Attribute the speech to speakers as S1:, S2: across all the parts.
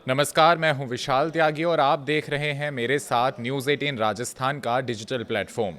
S1: नमस्कार, मैं हूं विशाल त्यागी और आप देख रहे हैं मेरे साथ न्यूज़ 18 राजस्थान का डिजिटल प्लेटफॉर्म।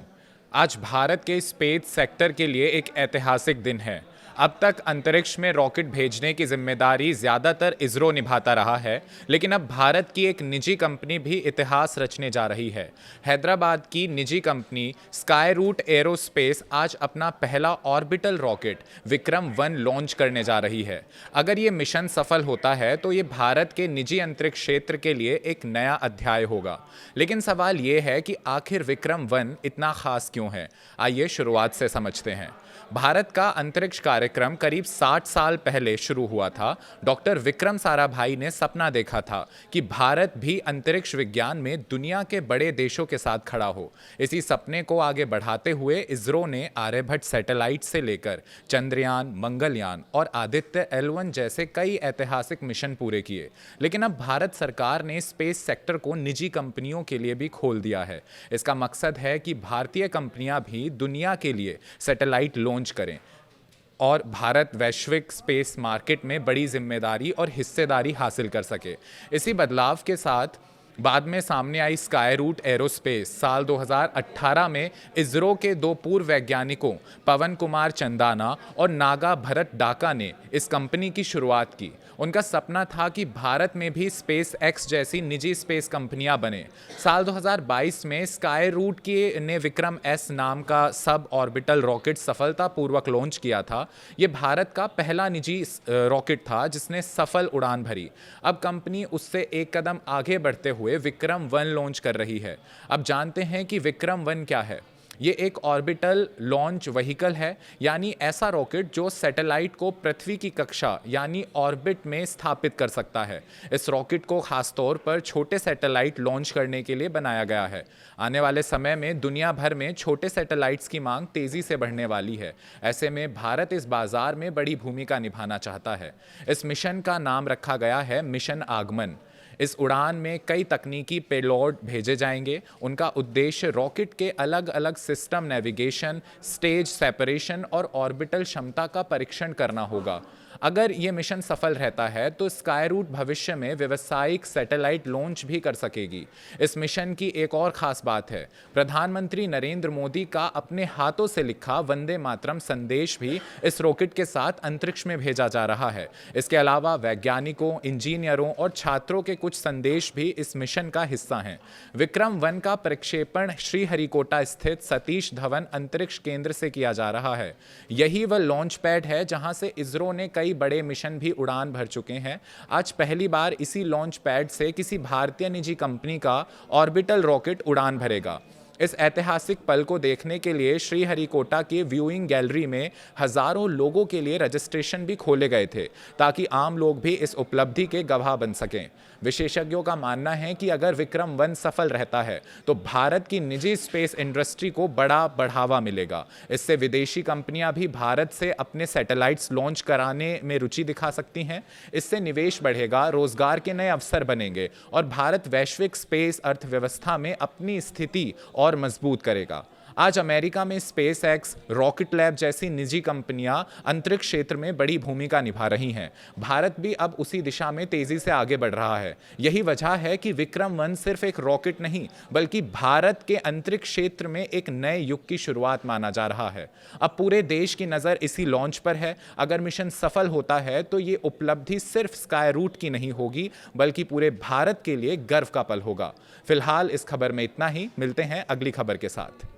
S1: आज भारत के स्पेस सेक्टर के लिए एक ऐतिहासिक दिन है। अब तक अंतरिक्ष में रॉकेट भेजने की जिम्मेदारी ज़्यादातर इसरो निभाता रहा है, लेकिन अब भारत की एक निजी कंपनी भी इतिहास रचने जा रही है। हैदराबाद की निजी कंपनी स्काई रूट एरोस्पेस आज अपना पहला ऑर्बिटल रॉकेट विक्रम-1 लॉन्च करने जा रही है। अगर ये मिशन सफल होता है तो ये भारत के निजी अंतरिक्ष क्षेत्र के लिए एक नया अध्याय होगा। लेकिन सवाल ये है कि आखिर विक्रम-1 इतना खास क्यों है? आइए शुरुआत से समझते हैं। भारत का अंतरिक्ष कार्यक्रम करीब 60 साल पहले शुरू हुआ था। डॉक्टर विक्रम साराभाई ने सपना देखा था कि भारत भी अंतरिक्ष विज्ञान में दुनिया के बड़े देशों के साथ खड़ा हो। इसी सपने को आगे बढ़ाते हुए इसरो ने आर्यभट्ट सैटेलाइट से लेकर चंद्रयान, मंगलयान और आदित्य L1 जैसे कई ऐतिहासिक मिशन पूरे किए। लेकिन अब भारत सरकार ने स्पेस सेक्टर को निजी कंपनियों के लिए भी खोल दिया है। इसका मकसद है कि भारतीय कंपनियां भी दुनिया के लिए सैटेलाइट लॉन्च करें और भारत वैश्विक स्पेस मार्केट में बड़ी जिम्मेदारी और हिस्सेदारी हासिल कर सके। इसी बदलाव के साथ बाद में सामने आई स्काई रूट एरोस्पेस। साल 2018 में इसरो के दो पूर्व वैज्ञानिकों पवन कुमार चंदाना और नागा भरत डाका ने इस कंपनी की शुरुआत की। उनका सपना था कि भारत में भी स्पेस एक्स जैसी निजी स्पेस कंपनियां बने। साल 2022 में स्काई रूट के ने विक्रम एस नाम का सब ऑर्बिटल रॉकेट सफलतापूर्वक लॉन्च किया था। ये भारत का पहला निजी रॉकेट था जिसने सफल उड़ान भरी। अब कंपनी उससे एक कदम आगे बढ़ते हुए विक्रम-1 लॉन्च कर रही है। अब जानते हैं कि विक्रम-1 क्या है। ये एक ऑर्बिटल लॉन्च व्हीकल है, यानी ऐसा रॉकेट जो सैटेलाइट को पृथ्वी की कक्षा यानी ऑर्बिट में स्थापित कर सकता है। इस रॉकेट को खासतौर पर छोटे सैटेलाइट लॉन्च करने के लिए बनाया गया है। आने वाले समय में दुनिया भर में छोटे सैटेलाइट्स की मांग तेजी से बढ़ने वाली है। ऐसे में भारत इस बाजार में बड़ी भूमिका निभाना चाहता है। इस मिशन का नाम रखा गया है मिशन आगमन। इस उड़ान में कई तकनीकी पेलोड भेजे जाएंगे। उनका उद्देश्य रॉकेट के अलग अलग सिस्टम नेविगेशन, स्टेज सेपरेशन और ऑर्बिटल क्षमता का परीक्षण करना होगा। अगर ये मिशन सफल रहता है तो स्काई रूट भविष्य में व्यावसायिक सैटेलाइट लॉन्च भी कर सकेगी। इस मिशन की एक और खास बात है, प्रधानमंत्री नरेंद्र मोदी का अपने हाथों से लिखा वंदे मातरम संदेश भी इस रॉकेट के साथ अंतरिक्ष में भेजा जा रहा है। इसके अलावा वैज्ञानिकों, इंजीनियरों और छात्रों के कुछ संदेश भी इस मिशन का हिस्सा हैं। विक्रम-1 का प्रक्षेपण श्रीहरिकोटा स्थित सतीश धवन अंतरिक्ष केंद्र से किया जा रहा है। यही वह लॉन्च पैड है जहां से इसरो ने कई बड़े मिशन भी उड़ान भर चुके हैं। आज पहली बार इसी लॉन्च पैड से किसी भारतीय निजी कंपनी का ऑर्बिटल रॉकेट उड़ान भरेगा। इस ऐतिहासिक पल को देखने के लिए श्रीहरिकोटा के व्यूइंग गैलरी में हजारों लोगों के लिए रजिस्ट्रेशन भी खोले गए थे, ताकि आम लोग भी इस उपलब्धि के गवाह बन सकें। विशेषज्ञों का मानना है कि अगर विक्रम-1 सफल रहता है तो भारत की निजी स्पेस इंडस्ट्री को बड़ा बढ़ावा मिलेगा। इससे विदेशी कंपनियां भी भारत से अपने सैटेलाइट्स लॉन्च कराने में रुचि दिखा सकती हैं। इससे निवेश बढ़ेगा, रोजगार के नए अवसर बनेंगे और भारत वैश्विक स्पेस अर्थव्यवस्था में अपनी स्थिति और मजबूत करेगा। आज अमेरिका में स्पेस एक्स, रॉकेट लैब जैसी निजी कंपनियां अंतरिक्ष क्षेत्र में बड़ी भूमिका निभा रही हैं। भारत भी अब उसी दिशा में तेजी से आगे बढ़ रहा है। यही वजह है कि विक्रम-1 सिर्फ एक रॉकेट नहीं, बल्कि भारत के अंतरिक्ष क्षेत्र में एक नए युग की शुरुआत माना जा रहा है। अब पूरे देश की नज़र इसी लॉन्च पर है। अगर मिशन सफल होता है तो ये उपलब्धि सिर्फ स्काई रूट की नहीं होगी, बल्कि पूरे भारत के लिए गर्व का पल होगा। फिलहाल इस खबर में इतना ही। मिलते हैं अगली खबर के साथ।